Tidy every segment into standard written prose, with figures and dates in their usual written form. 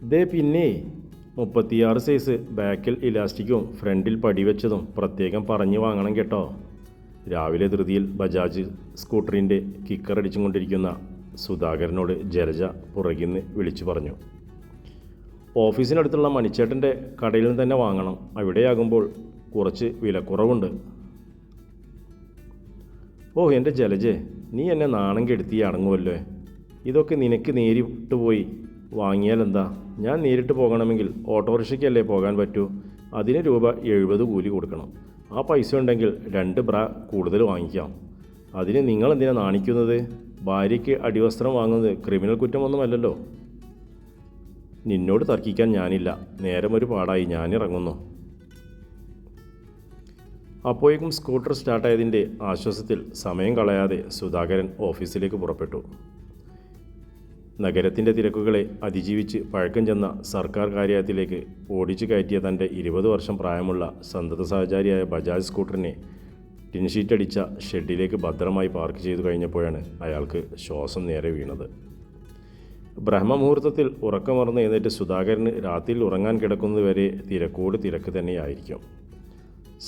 ദേ പിന്നെ 36 സൈസ് ബാക്കിൽ ഇലാസ്റ്റിക്കും ഫ്രണ്ടിൽ പടിവെച്ചതും പ്രത്യേകം പറഞ്ഞു വാങ്ങണം കേട്ടോ. രാവിലെ ധൃതിയിൽ ബജാജ് സ്കൂട്ടറിൻ്റെ കിക്കറടിച്ചും കൊണ്ടിരിക്കുന്ന സുധാകരനോട് ജലജ പുറകിന്ന് വിളിച്ചു പറഞ്ഞു. ഓഫീസിനടുത്തുള്ള മണിച്ചേട്ടൻ്റെ കടയിൽ നിന്ന് തന്നെ വാങ്ങണം, അവിടെയാകുമ്പോൾ കുറച്ച് വിലക്കുറവുണ്ട്. ഓ എൻ്റെ ജലജെ, നീ എന്നെ നാണം കെടുത്തി അടങ്ങുമല്ലോ. ഇതൊക്കെ നിനക്ക് നേരിട്ട് പോയി വാങ്ങിയാൽ എന്താ? ഞാൻ നേരിട്ട് പോകണമെങ്കിൽ ഓട്ടോറിക്ഷയ്ക്കല്ലേ പോകാൻ പറ്റൂ. അതിന് രൂപ 70 കൂലി കൊടുക്കണം. ആ പൈസ ഉണ്ടെങ്കിൽ 2 ബ്രാ കൂടുതൽ വാങ്ങിക്കാം. അതിന് നിങ്ങളെന്തിനാ നാണിക്കുന്നത്? ഭാര്യയ്ക്ക് അടിവസ്ത്രം വാങ്ങുന്നത് ക്രിമിനൽ കുറ്റമൊന്നുമല്ലല്ലോ. നിന്നോട് തർക്കിക്കാൻ ഞാനില്ല. നേരമൊരു പാടായി, ഞാനിറങ്ങുന്നു. അപ്പോഴേക്കും സ്കൂട്ടർ സ്റ്റാർട്ടായതിൻ്റെ ആശ്വാസത്തിൽ സമയം കളയാതെ സുധാകരൻ ഓഫീസിലേക്ക് പുറപ്പെട്ടു. നഗരത്തിൻ്റെ തിരക്കുകളെ അതിജീവിച്ച് പഴക്കം ചെന്ന സർക്കാർ കാര്യാലയത്തിലേക്ക് ഓടിച്ചു കയറ്റിയ തൻ്റെ 20 വർഷം പ്രായമുള്ള സന്തത സഹചാരിയായ ബജാജ് സ്കൂട്ടറിനെ ടിൻഷീറ്റടിച്ച ഷെഡിലേക്ക് ഭദ്രമായി പാർക്ക് ചെയ്തു കഴിഞ്ഞപ്പോഴാണ് അയാൾക്ക് ശ്വാസം നേരെ വീണത്. ബ്രഹ്മമുഹൂർത്തത്തിൽ ഉറക്കമറന്ന് എഴുന്നേറ്റ് സുധാകരന് രാത്രിയിൽ ഉറങ്ങാൻ കിടക്കുന്നതുവരെ തിരക്കോട് തിരക്ക് തന്നെയായിരിക്കും.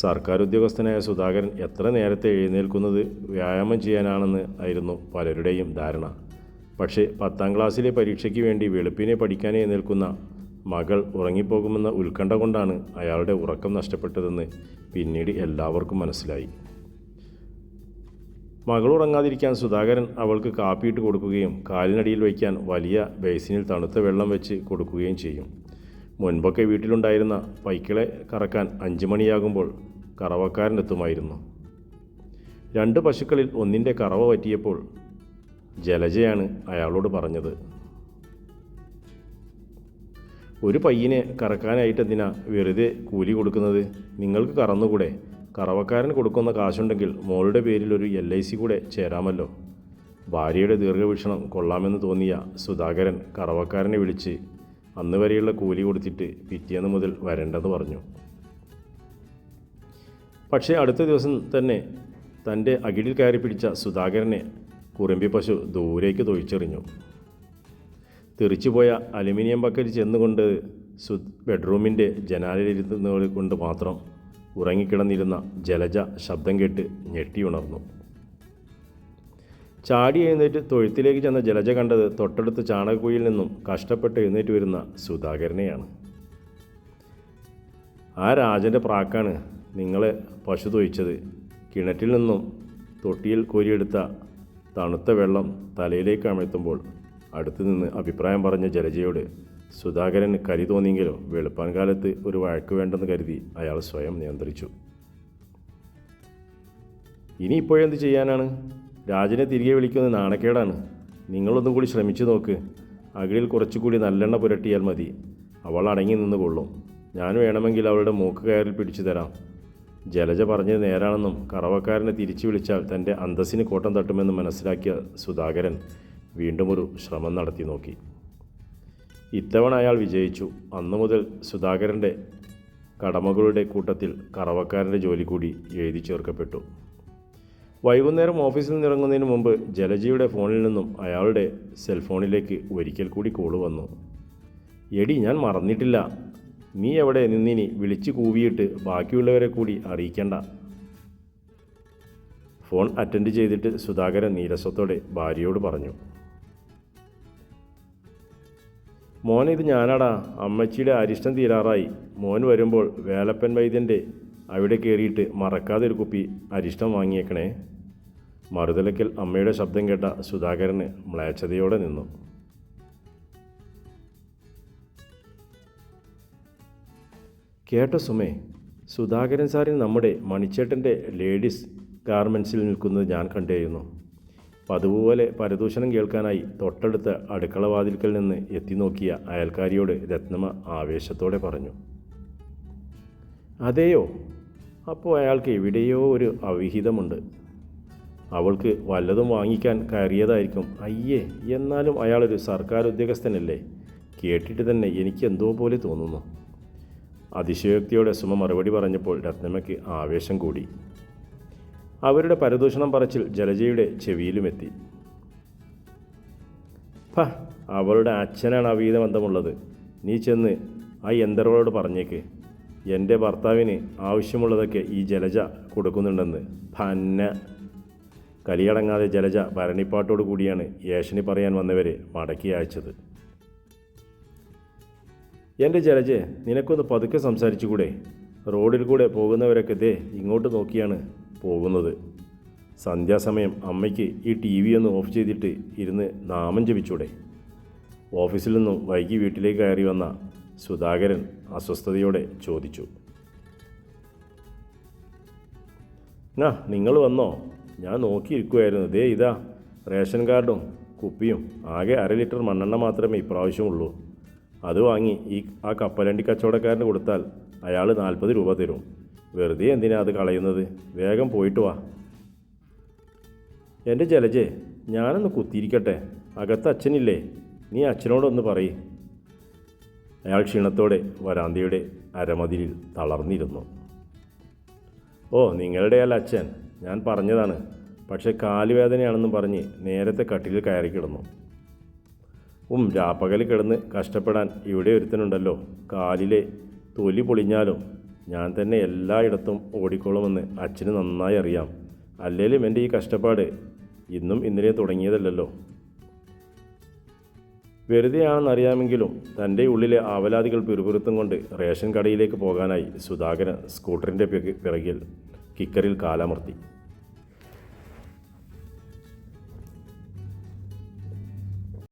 സർക്കാർ ഉദ്യോഗസ്ഥനായ സുധാകരൻ എത്ര നേരത്തെ എഴുന്നേൽക്കുന്നത് വ്യായാമം ചെയ്യാനാണെന്ന് ആയിരുന്നു പലരുടെയും ധാരണ. പക്ഷേ 10ാം ക്ലാസ്സിലെ പരീക്ഷയ്ക്ക് വേണ്ടി വെളുപ്പിനെ പഠിക്കാനേ എഴുന്നേൽക്കുന്ന മകൾ ഉറങ്ങിപ്പോകുമെന്ന ഉത്കണ്ഠ കൊണ്ടാണ് അയാളുടെ ഉറക്കം നഷ്ടപ്പെട്ടതെന്ന് പിന്നീട് എല്ലാവർക്കും മനസ്സിലായി. മകൾ ഉറങ്ങാതിരിക്കാൻ സുധാകരൻ അവൾക്ക് കാപ്പിയിട്ട് കൊടുക്കുകയും കാലിനടിയിൽ വയ്ക്കാൻ വലിയ ബേസിനിൽ തണുത്ത വെള്ളം വെച്ച് കൊടുക്കുകയും ചെയ്യും. മുൻപൊക്കെ വീട്ടിലുണ്ടായിരുന്ന പൈക്കളെ കറക്കാൻ 5 മണിയാകുമ്പോൾ കറവക്കാരനെത്തുമായിരുന്നു. 2 പശുക്കളിൽ ഒന്നിൻ്റെ കറവ പറ്റിയപ്പോൾ ജലജയാണ് അയാളോട് പറഞ്ഞത്, ഒരു പയ്യനെ കറക്കാനായിട്ടെന്തിനാ വെറുതെ കൂലി കൊടുക്കുന്നത്? നിങ്ങൾക്ക് കറന്നുകൂടെ? കറവക്കാരന് കൊടുക്കുന്ന കാശുണ്ടെങ്കിൽ മോളുടെ പേരിൽ ഒരു LIC കൂടെ ചേരാമല്ലോ. ഭാര്യയുടെ ദീർഘവീക്ഷണം കൊള്ളാമെന്ന് തോന്നിയ സുധാകരൻ കറവക്കാരനെ വിളിച്ച് അന്ന് വരെയുള്ള കൂലി കൊടുത്തിട്ട് പിറ്റേന്ന് മുതൽ വരേണ്ടെന്ന് പറഞ്ഞു. പക്ഷേ അടുത്ത ദിവസം തന്നെ തൻ്റെ അകിടിൽ കയറി പിടിച്ച സുധാകരനെ കുറുമ്പി പശു ദൂരേക്ക് തൊഴിച്ചെറിഞ്ഞു. തെറിച്ചുപോയ അലുമിനിയം ബക്കറ്റ് ചെന്നുകൊണ്ട് ബെഡ്റൂമിൻ്റെ ജനാലയിലിരുന്നത് കൊണ്ട് മാത്രം ഉറങ്ങിക്കിടന്നിരുന്ന ജലജ ശബ്ദം കേട്ട് ഞെട്ടിയുണർന്നു. ചാടി എഴുന്നേറ്റ് തൊഴുത്തിലേക്ക് ചെന്ന ജലജ കണ്ടത് തൊട്ടടുത്ത ചാണകക്കുഴിയിൽ നിന്നും കഷ്ടപ്പെട്ട് എഴുന്നേറ്റ് വരുന്ന സുധാകരനെയാണ്. ആ രാജൻ്റെ പ്രാക്കാണ് നിങ്ങളെ പശു തൊഴിച്ചത്. കിണറ്റിൽ നിന്നും തൊട്ടിയിൽ കോരിയെടുത്ത തണുത്ത വെള്ളം തലയിലേക്ക് അമഴ്ത്തുമ്പോൾ അടുത്തു നിന്ന് അഭിപ്രായം പറഞ്ഞ ജലജയോട് സുധാകരന് കരി തോന്നിയെങ്കിലോ വെളുപ്പാൻ കാലത്ത് ഒരു വഴക്ക് വേണ്ടെന്ന് കരുതി അയാൾ സ്വയം നിയന്ത്രിച്ചു. ഇനി ഇപ്പോഴെന്ത് ചെയ്യാനാണ്? രാജനെ തിരികെ വിളിക്കുന്നത് നാണക്കേടാണ്. നിങ്ങളൊന്നും കൂടി ശ്രമിച്ചു നോക്ക്. അകിടിൽ കുറച്ചുകൂടി നല്ലെണ്ണ പുരട്ടിയാൽ മതി. അവൾ അടങ്ങി നിന്ന് കൊള്ളും. ഞാൻ വേണമെങ്കിൽ അവളുടെ മൂക്ക് കയറിൽ പിടിച്ചു തരാം. ജലജ പറഞ്ഞത് നേരാണെന്നും കറവക്കാരനെ തിരിച്ചു വിളിച്ചാൽ തൻ്റെ അന്തസ്സിന് കോട്ടം തട്ടുമെന്ന് മനസ്സിലാക്കിയ സുധാകരൻ വീണ്ടും ഒരു ശ്രമം നടത്തി നോക്കി. ഇത്തവണ അയാൾ വിജയിച്ചു. അന്നു മുതൽ സുധാകരൻ്റെ കടമകളുടെ കൂട്ടത്തിൽ കറവക്കാരൻ്റെ ജോലി കൂടി എഴുതി ചേർക്കപ്പെട്ടു. വൈകുന്നേരം ഓഫീസിൽ നിന്നിറങ്ങുന്നതിന് മുമ്പ് ജലജയുടെ ഫോണിൽ നിന്നും അയാളുടെ സെൽഫോണിലേക്ക് ഒരിക്കൽ കൂടി കോള് വന്നു. എടി, ഞാൻ മറന്നിട്ടില്ല. നീ എവിടെ നിന്നിനി വിളിച്ചു കൂവിയിട്ട് ബാക്കിയുള്ളവരെ കൂടി അറിയിക്കണ്ട. ഫോൺ അറ്റൻഡ് ചെയ്തിട്ട് സുധാകരൻ നീരസത്തോടെ ഭാര്യയോട് പറഞ്ഞു. മോൻ, ഇത് ഞാനാടാ. അമ്മച്ചിയുടെ അരിഷ്ടം തീരാറായി. മോൻ വരുമ്പോൾ വേലപ്പൻ വൈദ്യൻ്റെ അവിടെ കയറിയിട്ട് മറക്കാതെ ഒരു കുപ്പി അരിഷ്ടം വാങ്ങിയേക്കണേ. മറുതലയ്ക്കൽ അമ്മയുടെ ശബ്ദം കേട്ട സുധാകരന് മ്ലേച്ഛതയോടെ നിന്നു. കേട്ടോ സുമേ, സുധാകരൻ സാറിന് നമ്മുടെ മണിച്ചേട്ടൻ്റെ ലേഡീസ് ഗാർമെൻറ്റ്സിൽ നിൽക്കുന്നത് ഞാൻ കണ്ടിരുന്നു. പതുപോലെ പരദൂഷണം കേൾക്കാനായി തൊട്ടടുത്ത അടുക്കളവാതിൽക്കൽ നിന്ന് എത്തി നോക്കിയ അയൽക്കാരിയോട് രത്നമ്മ ആവേശത്തോടെ പറഞ്ഞു. അതെയോ? അപ്പോൾ അയാൾക്ക് എവിടെയോ ഒരു അവിഹിതമുണ്ട്. അവൾക്ക് വല്ലതും വാങ്ങിക്കാൻ കയറിയതായിരിക്കും. അയ്യേ, എന്നാലും അയാളൊരു സർക്കാർ ഉദ്യോഗസ്ഥനല്ലേ? കേട്ടിട്ട് തന്നെ എനിക്ക് എന്തോ പോലെ തോന്നുന്നു. അതിശയോക്തിയോടെ സുമ മറുപടി പറഞ്ഞപ്പോൾ രത്നമ്മയ്ക്ക് ആവേശം കൂടി. അവരുടെ പരദൂഷണം പറച്ചിൽ ജലജയുടെ ചെവിയിലുമെത്തി. അവളുടെ അച്ഛനാണ് അവിഹിത ബന്ധമുള്ളത്. നീ ചെന്ന് ആ യന്ത്രങ്ങളോട് പറഞ്ഞേക്ക് എൻ്റെ ഭർത്താവിന് ആവശ്യമുള്ളതൊക്കെ ഈ ജലജ കൊടുക്കുന്നുണ്ടെന്ന്. പന്ന കലിയടങ്ങാതെ ജലജ ഭരണിപ്പാട്ടോടു കൂടിയാണ് ഏഷണി പറയാൻ വന്നവരെ മടക്കി അയച്ചത്. എൻ്റെ ജലജെ, നിനക്കൊന്ന് പതുക്കെ സംസാരിച്ചുകൂടെ? റോഡിൽ കൂടെ പോകുന്നവരൊക്കെ ദേ ഇങ്ങോട്ട് നോക്കിയാണ് പോകുന്നത്. സന്ധ്യാസമയം അമ്മയ്ക്ക് ഈ ടി വി ഒന്ന് ഓഫ് ചെയ്തിട്ട് ഇരുന്ന് നാമം ജപിച്ചൂടെ? ഓഫീസിൽ നിന്നും വൈകി വീട്ടിലേക്ക് കയറി വന്ന സുധാകരൻ അസ്വസ്ഥതയോടെ ചോദിച്ചു. നിങ്ങൾ വന്നോ? ഞാൻ നോക്കിയിരിക്കുമായിരുന്നു. ദേ ഇതാ റേഷൻ കാർഡും കുപ്പിയും. ആകെ 1/2 ലിറ്റർ മണ്ണെണ്ണ മാത്രമേ ഇപ്രാവശ്യമുള്ളൂ. അത് വാങ്ങി ആ കപ്പലണ്ടി കച്ചവടക്കാരന് കൊടുത്താൽ അയാൾ 40 രൂപ തരും. വെറുതെ എന്തിനാ അത് കളയുന്നത്? വേഗം പോയിട്ട് വാ. എൻ്റെ ജലജെ, ഞാനൊന്ന് കുത്തിയിരിക്കട്ടെ. അകത്ത് അച്ഛനില്ലേ? നീ അച്ഛനോടൊന്ന് പറയ്. അയാൾ ക്ഷീണത്തോടെ വരാന്തയുടെ അരമതിലിൽ തളർന്നിരുന്നു. ഓ, നിങ്ങളുടെ അല്ല അച്ഛൻ, ഞാൻ പറഞ്ഞതാണ്. പക്ഷേ കാലുവേദനയാണെന്നും പറഞ്ഞ് നേരത്തെ കട്ടിലിൽ കയറി കിടന്നു. രാപ്പകൽ കിടന്ന് കഷ്ടപ്പെടാൻ ഇവിടെ ഒരുത്തനുണ്ടല്ലോ. കാലിലെ തൊലി പൊളിഞ്ഞാലും ഞാൻ തന്നെ എല്ലായിടത്തും ഓടിക്കോളുമെന്ന് അച്ഛന് നന്നായി അറിയാം. അല്ലേലും എൻ്റെ ഈ കഷ്ടപ്പാട് ഇന്നും ഇന്നലെയും തുടങ്ങിയതല്ലല്ലോ. വെറുതെയാണെന്നറിയാമെങ്കിലും തൻ്റെ ഉള്ളിലെ ആവലാതികൾ പിറുപിറുത്തും കൊണ്ട് റേഷൻ കടയിലേക്ക് പോകാനായി സുധാകരൻ സ്കൂട്ടറിൻ്റെ പിറകിൽ കിക്കറിൽ കാലമർത്തി.